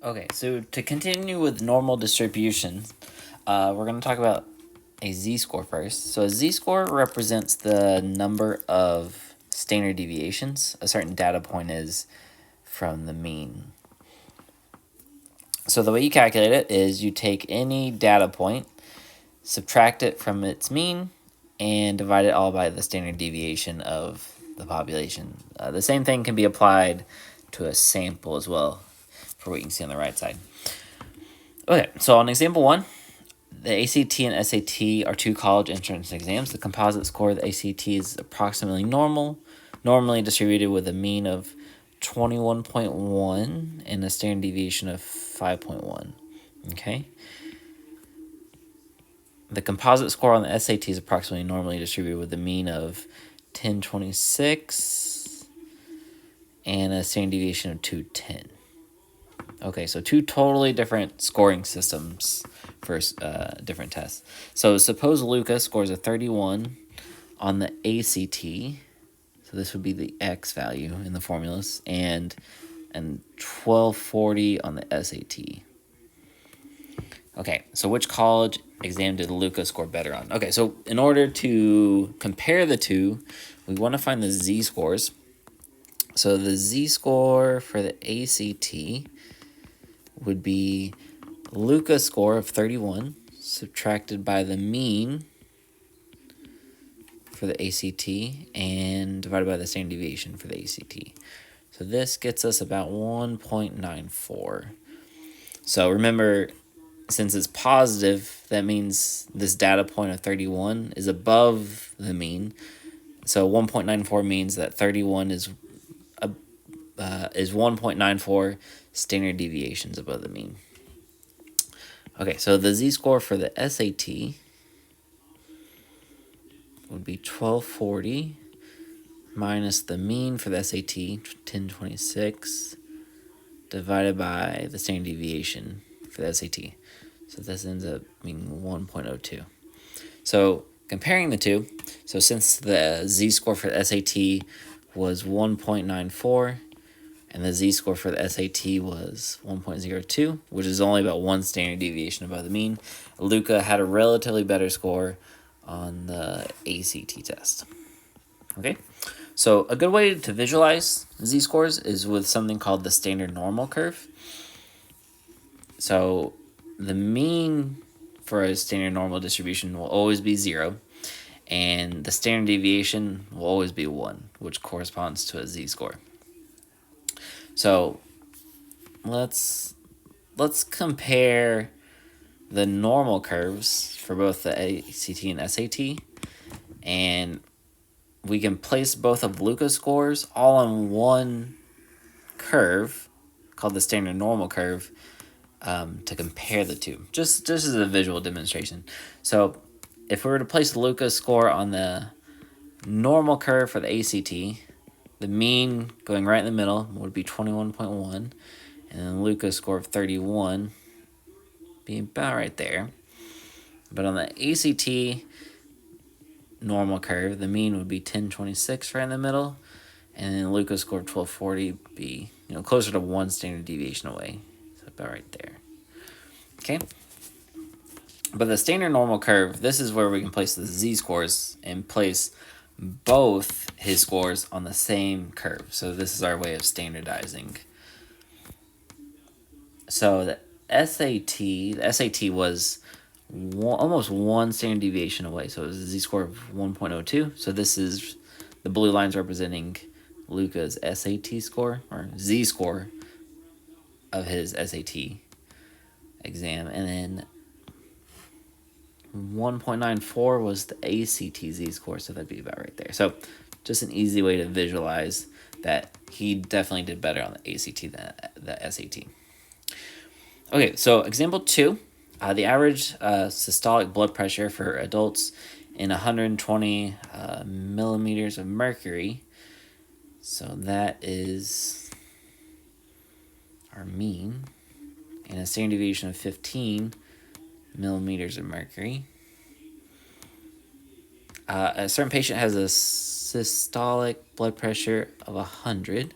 Okay, so to continue with normal distribution, we're going to talk about a z-score first. So a z-score represents the number of standard deviations a certain data point is from the mean. So the way you calculate it is you take any data point, subtract it from its mean, and divide it all by the standard deviation of the population. The same thing can be applied to a sample as well, for what you can see on the right side. Okay, so on example 1, the ACT and SAT are two college entrance exams. The composite score of the ACT is approximately normally distributed with a mean of 21.1 and a standard deviation of 5.1. Okay. The composite score on the SAT is approximately normally distributed with a mean of 1026 and a standard deviation of 210. Okay, so two totally different scoring systems for different tests. So suppose Luca scores a 31 on the ACT. So this would be the X value in the formulas, and 1240 on the SAT. Okay, so which college exam did Luca score better on? Okay, so in order to compare the two, we want to find the z-scores. So the z-score for the ACT would be Luca's score of 31 subtracted by the mean for the ACT and divided by the standard deviation for the ACT. So this gets us about 1.94. So remember, since it's positive, that means this data point of 31 is above the mean. So 1.94 means that 31 is 1.94 standard deviations above the mean. Okay, so the z-score for the SAT would be 1240 minus the mean for the SAT, 1026, divided by the standard deviation for the SAT. So this ends up being 1.02. So comparing the two, so since the z-score for the SAT was 1.94 and the z-score for the SAT was 1.02, which is only about one standard deviation above the mean, Luca had a relatively better score on the ACT test. Okay, so a good way to visualize z-scores is with something called the standard normal curve. So the mean for a standard normal distribution will always be 0, and the standard deviation will always be 1, which corresponds to a z-score. So let's compare the normal curves for both the ACT and SAT, and we can place both of Luca's scores all on one curve called the standard normal curve to compare the two, just as a visual demonstration. So if we were to place Luca's score on the normal curve for the ACT, the mean going right in the middle would be 21.1, and then Luca's score of 31 being about right there. But on the ACT normal curve, the mean would be 1026 right in the middle, and then Luca's score of 1240 be closer to one standard deviation away. So about right there. Okay. But the standard normal curve, this is where we can place the z-scores and place both his scores on the same curve. So this is our way of standardizing. So the SAT was almost one standard deviation away. So it was a z-score of 1.02. So this is the blue lines representing Luca's SAT score, or z-score of his SAT exam. And then 1.94 was the ACT z-score, so that'd be about right there. So just an easy way to visualize that he definitely did better on the ACT than the SAT. Okay, so example 2, the average systolic blood pressure for adults in 120 millimeters of mercury. So that is our mean, and a standard deviation of 15 millimeters of mercury. A certain patient has a systolic blood pressure of 100.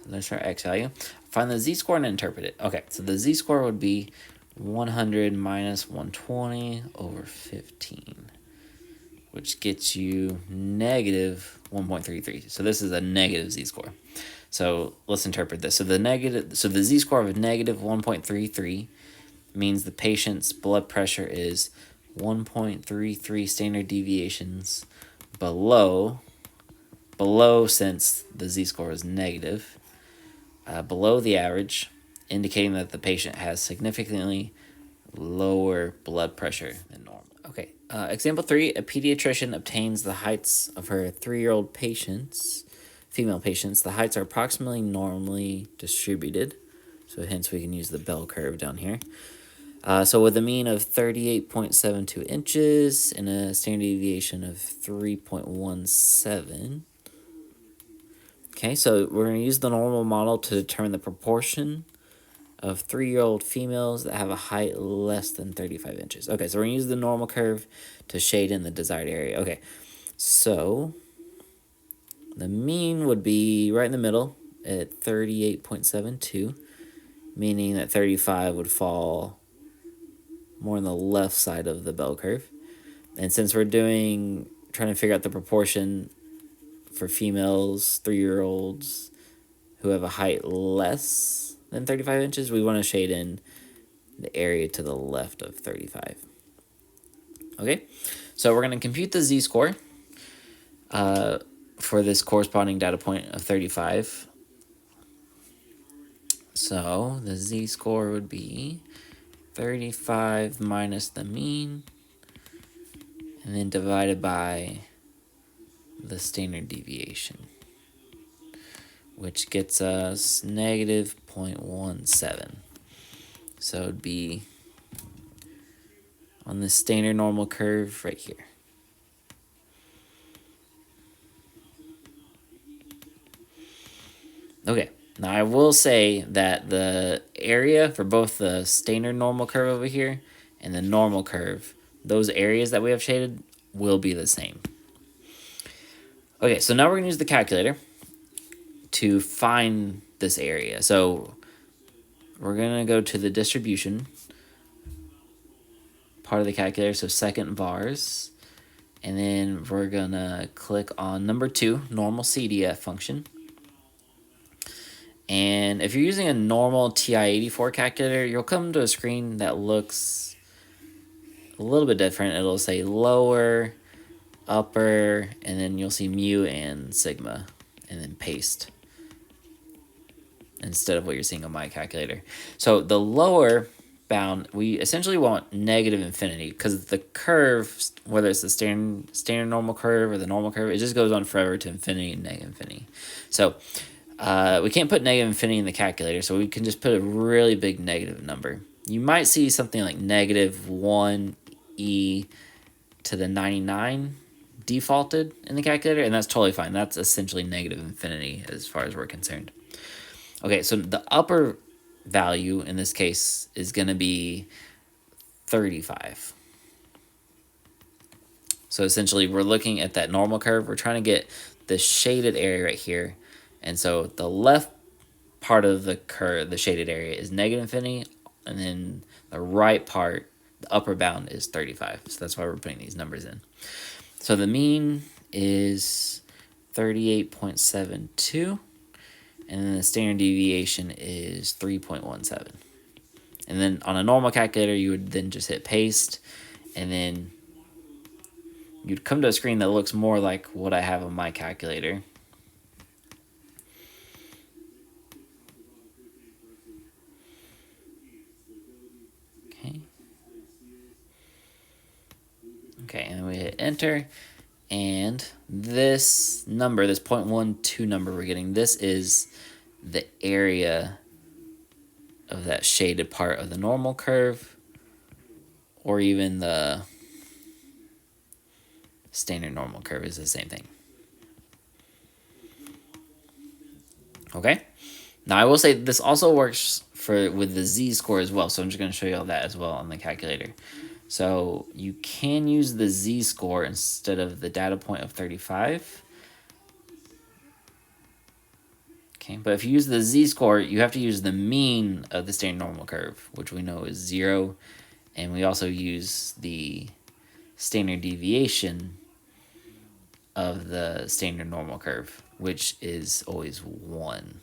So that's our X value. Find the z-score and interpret it. Okay, so the z-score would be 100 minus 120 over 15, which gets you negative 1.33. So this is a negative z-score. So let's interpret this. So the z-score of negative 1.33 means the patient's blood pressure is 1.33 standard deviations below, since the z-score is negative, below the average, indicating that the patient has significantly lower blood pressure than normal. Okay, example 3, a pediatrician obtains the heights of her 3-year-old patients, female patients. The heights are approximately normally distributed, so hence we can use the bell curve down here. So with a mean of 38.72 inches and a standard deviation of 3.17. Okay, so we're going to use the normal model to determine the proportion of 3-year-old females that have a height less than 35 inches. Okay, so we're going to use the normal curve to shade in the desired area. Okay, so the mean would be right in the middle at 38.72, meaning that 35 would fall more on the left side of the bell curve. And since we're trying to figure out the proportion for females, 3-year-olds who have a height less than 35 inches, we want to shade in the area to the left of 35. Okay, so we're going to compute the z-score for this corresponding data point of 35. So the z-score would be 35 minus the mean, and then divided by the standard deviation, which gets us negative 0.17. So it'd be on the standard normal curve right here. Okay, now I will say that the area for both the standard normal curve over here and the normal curve, those areas that we have shaded will be the same. Okay, so now we're going to use the calculator to find this area. So we're going to go to the distribution part of the calculator, so second vars, and then we're going to click on number 2, normal CDF function. And if you're using a normal TI-84 calculator, you'll come to a screen that looks a little bit different. It'll say lower, upper, and then you'll see mu and sigma, and then paste instead of what you're seeing on my calculator. So the lower bound, we essentially want negative infinity, because the curve, whether it's the standard normal curve or the normal curve, it just goes on forever to infinity and negative infinity. So we can't put negative infinity in the calculator, so we can just put a really big negative number. You might see something like negative 1e to the 99 defaulted in the calculator, and that's totally fine. That's essentially negative infinity as far as we're concerned. Okay, so the upper value in this case is going to be 35. So essentially we're looking at that normal curve. We're trying to get the shaded area right here. And so the left part of the curve, the shaded area, is negative infinity, and then the right part, the upper bound, is 35. So that's why we're putting these numbers in. So the mean is 38.72, and then the standard deviation is 3.17. And then on a normal calculator, you would then just hit paste, and then you'd come to a screen that looks more like what I have on my calculator. Okay, and then we hit enter, and this number, this 0.12 number we're getting, this is the area of that shaded part of the normal curve, or even the standard normal curve is the same thing. Okay, now I will say this also works with the z-score as well, so I'm just going to show you all that as well on the calculator. So you can use the z-score instead of the data point of 35. Okay, but if you use the z-score, you have to use the mean of the standard normal curve, which we know is 0, and we also use the standard deviation of the standard normal curve, which is always 1.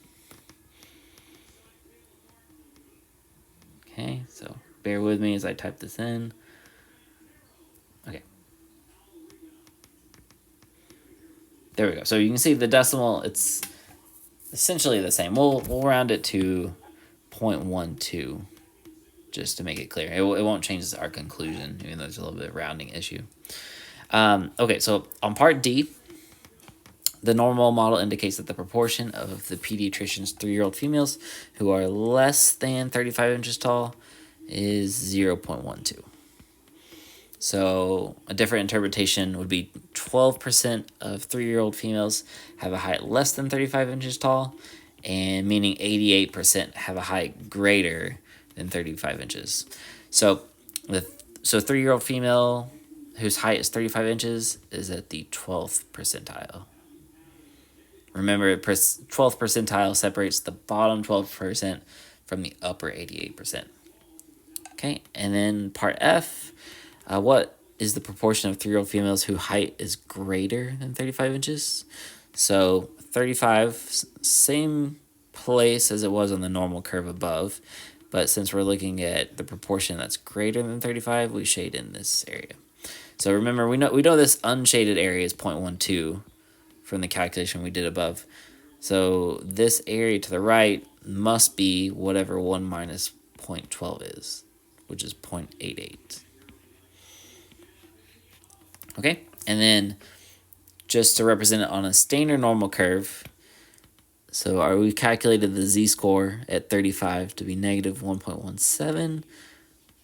Okay, so bear with me as I type this in. Okay. There we go. So you can see the decimal, it's essentially the same. We'll round it to 0.12 just to make it clear. It won't change our conclusion, even though there's a little bit of rounding issue. Okay, so on part D, the normal model indicates that the proportion of the pediatrician's 3-year-old females who are less than 35 inches tall is 0.12. So a different interpretation would be 12% of 3-year-old females have a height less than 35 inches tall, and meaning 88% have a height greater than 35 inches. So the 3-year-old female whose height is 35 inches is at the 12th percentile. Remember, 12th percentile separates the bottom 12% from the upper 88%. Okay, and then part F, what is the proportion of 3-year-old females whose height is greater than 35 inches? So 35, same place as it was on the normal curve above, but since we're looking at the proportion that's greater than 35, we shade in this area. So remember, we know this unshaded area is 0.12 from the calculation we did above. So this area to the right must be whatever 1 minus 0.12 is, which is 0.88. Okay, and then just to represent it on a standard normal curve, so we calculated the z-score at 35 to be negative 1.17,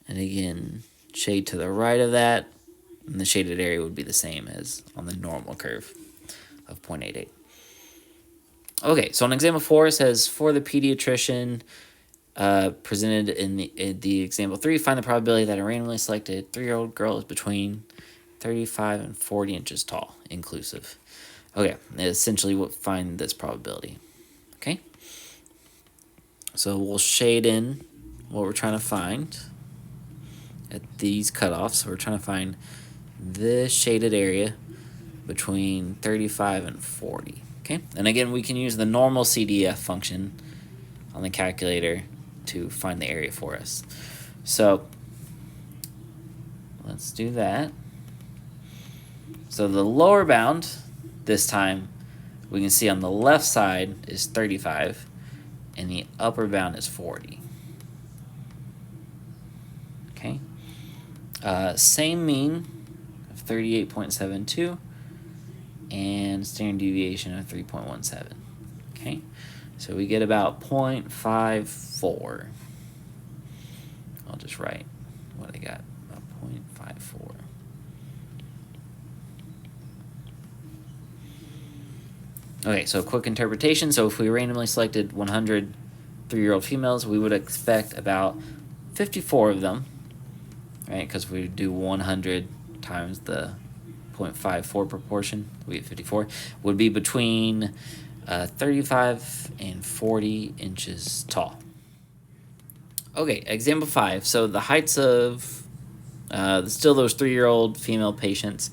and again, shade to the right of that, and the shaded area would be the same as on the normal curve of 0.88. Okay, so on example 4, it says, for the pediatrician presented in the example 3, find the probability that a randomly selected 3-year-old girl is between 35 and 40 inches tall, inclusive. Okay, essentially we'll find this probability. Okay, so we'll shade in what we're trying to find at these cutoffs. So we're trying to find this shaded area between 35 and 40. Okay, and again, we can use the normal CDF function on the calculator to find the area for us. So let's do that. So the lower bound, this time, we can see on the left side is 35, and the upper bound is 40. Okay. Same mean of 38.72, and standard deviation of 3.17. Okay. So we get about 0.54. I'll just write what I got, about 0.54. Okay, so quick interpretation. So if we randomly selected 100 3-year-old females, we would expect about 54 of them, right? Because we do 100 times the 0.54 proportion, we get 54, would be between 35 and 40 inches tall. Okay, example 5. So the heights of still those 3-year-old female patients,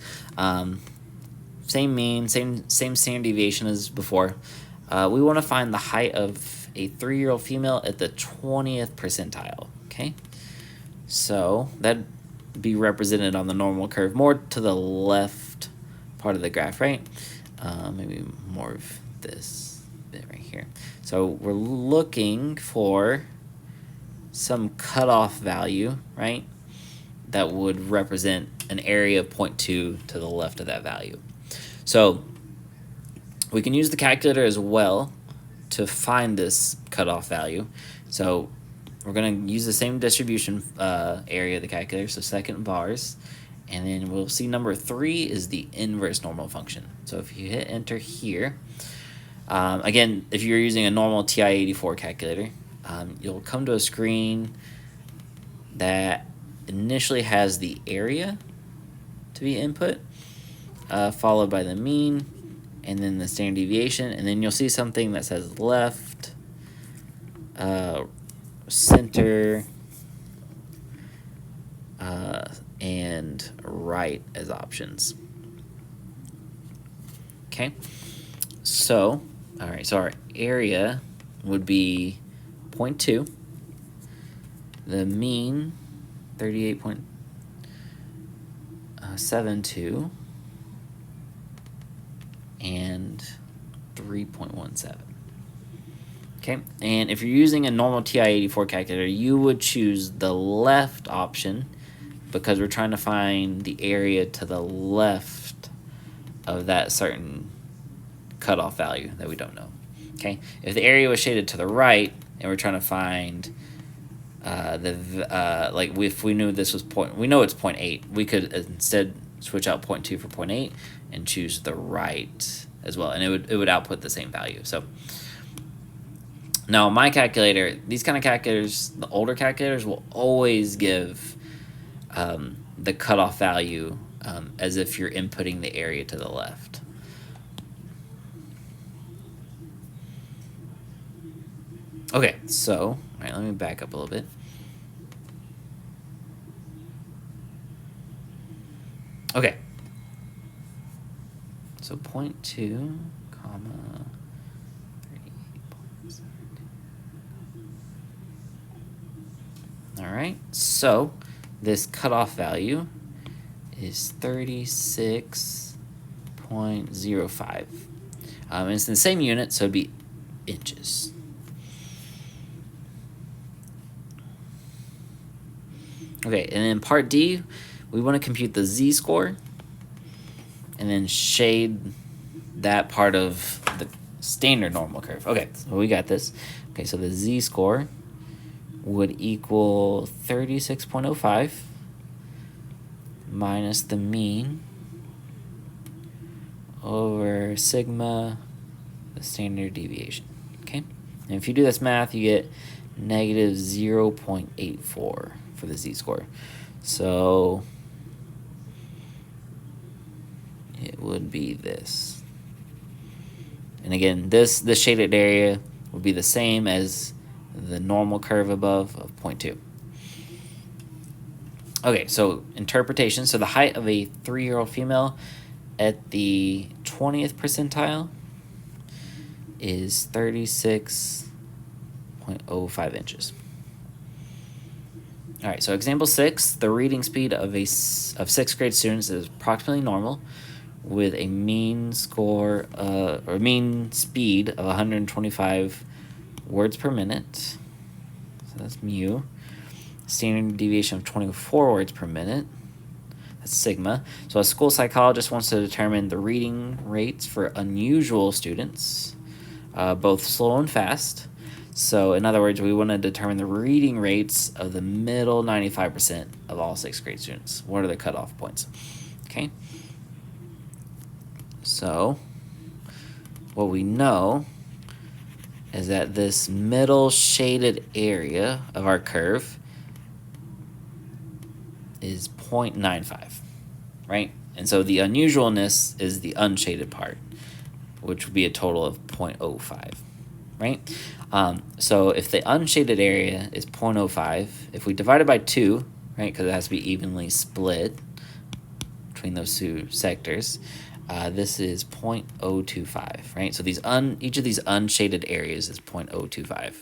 same mean, same standard deviation as before. We want to find the height of a 3-year-old female at the 20th percentile. Okay, so that'd be represented on the normal curve, more to the left part of the graph, right? Maybe more of this bit right here. So we're looking for some cutoff value, right, that would represent an area of 0.2 to the left of that value. So we can use the calculator as well to find this cutoff value. So we're going to use the same distribution area of the calculator, so second bars, and then we'll see number 3 is the inverse normal function. So if you hit enter here, again, if you're using a normal TI-84 calculator, you'll come to a screen that initially has the area to be input, followed by the mean, and then the standard deviation, and then you'll see something that says left, center, and right as options. Okay, so, all right, so our area would be 0.2, the mean 38.72, and 3.17. Okay, and if you're using a normal TI-84 calculator, you would choose the left option because we're trying to find the area to the left of that certain cutoff value that we don't know. Okay, if the area was shaded to the right and we're trying to find like if we knew this was we know it's 0.8, we could instead switch out 0.2 for 0.8 and choose the right as well, and it would output the same value. So now my calculator, these kind of calculators, the older calculators will always give the cutoff value as if you're inputting the area to the left. Okay, so, all right, let me back up a little bit. Okay. So 0.2, comma, 38.72. All right, so this cutoff value is 36.05. And it's in the same unit, so it'd be inches. Okay, and then part D, we want to compute the z-score and then shade that part of the standard normal curve. Okay, so we got this. Okay, so the z-score would equal 36.05 minus the mean over sigma, the standard deviation. Okay, and if you do this math, you get negative 0.84 for the z-score. So it would be this. And again, this shaded area would be the same as the normal curve above of 0.2. Okay, so interpretation. So the height of a 3-year-old female at the 20th percentile is 36.05 inches. All right, so example 6, the reading speed of 6th grade students is approximately normal with a mean score or mean speed of 125 words per minute. So that's mu. Standard deviation of 24 words per minute. That's sigma. So a school psychologist wants to determine the reading rates for unusual students, both slow and fast. So in other words, we want to determine the reading rates of the middle 95% of all 6th grade students. What are the cutoff points? Okay. So what we know is that this middle shaded area of our curve is 0.95, right? And so the unusualness is the unshaded part, which would be a total of 0.05, right? So if the unshaded area is 0.05, if we divide it by 2, right, because it has to be evenly split between those two sectors, this is 0.025, right? So each of these unshaded areas is 0.025.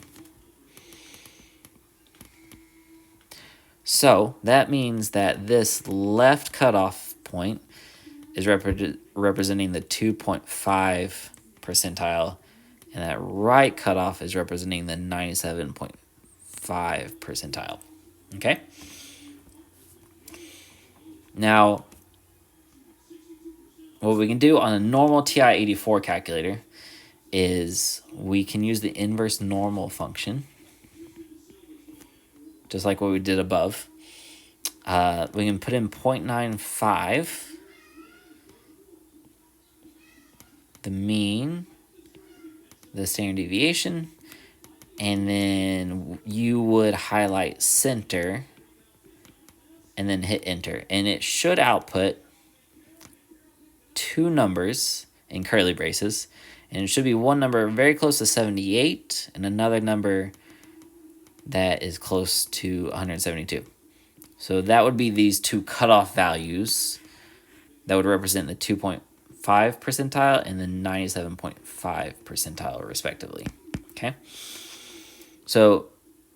So that means that this left cutoff point is representing the 2.5 percentile, and that right cutoff is representing the 97.5 percentile. Okay? Now, what we can do on a normal TI-84 calculator is we can use the inverse normal function, just like what we did above. We can put in 0.95, the mean, the standard deviation, and then you would highlight center and then hit enter. And it should output two numbers in curly braces. And it should be one number very close to 78 and another number that is close to 172. So that would be these two cutoff values that would represent the 2.5 percentile and the 97.5 percentile, respectively. Okay? So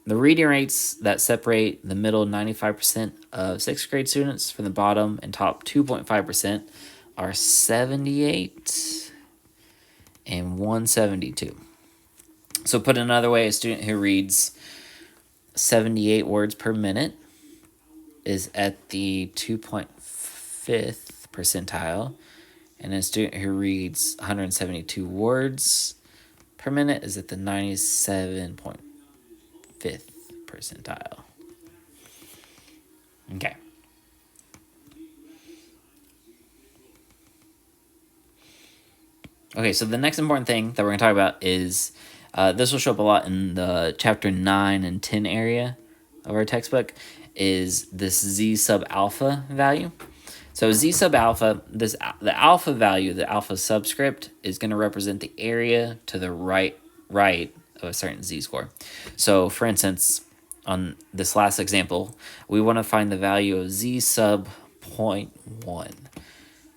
the reading rates that separate the middle 95% of 6th grade students from the bottom and top 2.5% are 78 and 172. So put another way, a student who reads 78 words per minute is at the 2.5th percentile, and a student who reads 172 words per minute is at the 97.5th percentile. Okay. Okay, so the next important thing that we're going to talk about is, this will show up a lot in the chapter 9 and 10 area of our textbook, is this Z sub alpha value. So Z sub alpha, the alpha value, the alpha subscript, is going to represent the area to the right of a certain Z-score. So, for instance, on this last example, we want to find the value of Z sub 0.1.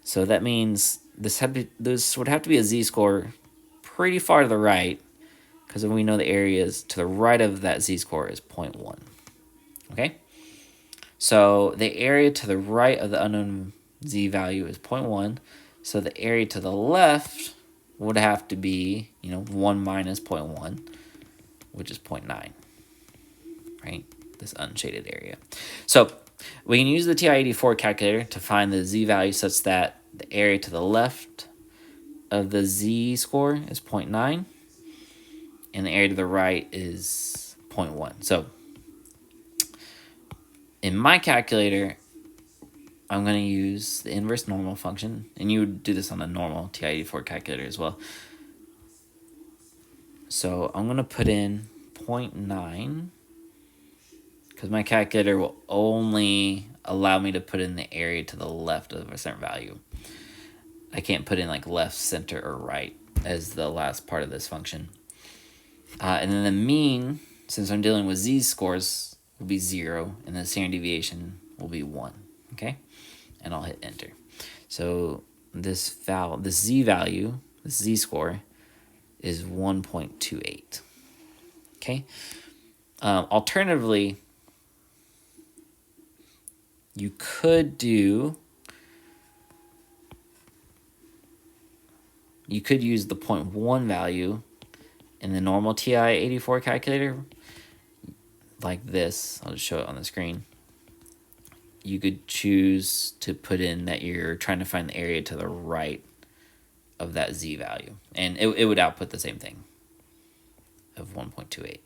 So that means this would have to be a Z-score pretty far to the right, because we know the areas to the right of that Z-score is 0.1. Okay? So the area to the right of the unknown Z value is 0.1. So the area to the left would have to be, 1 minus 0.1, which is 0.9. Right? This unshaded area. So we can use the TI-84 calculator to find the Z value such that the area to the left of the Z score is 0.9 and the area to the right is 0.1. So in my calculator, I'm going to use the inverse normal function, and you would do this on a normal TI-84 calculator as well. So I'm going to put in 0.9 because my calculator will only allow me to put in the area to the left of a certain value. I can't put in like left, center, or right as the last part of this function. And then the mean, since I'm dealing with Z-scores, will be 0, and the standard deviation will be 1, okay? And I'll hit enter. So this Z value, this Z-score, is 1.28, okay? Alternatively, you could use the 0.1 value in the normal TI-84 calculator, like this. I'll just show it on the screen. You could choose to put in that you're trying to find the area to the right of that Z value, and it would output the same thing of 1.28.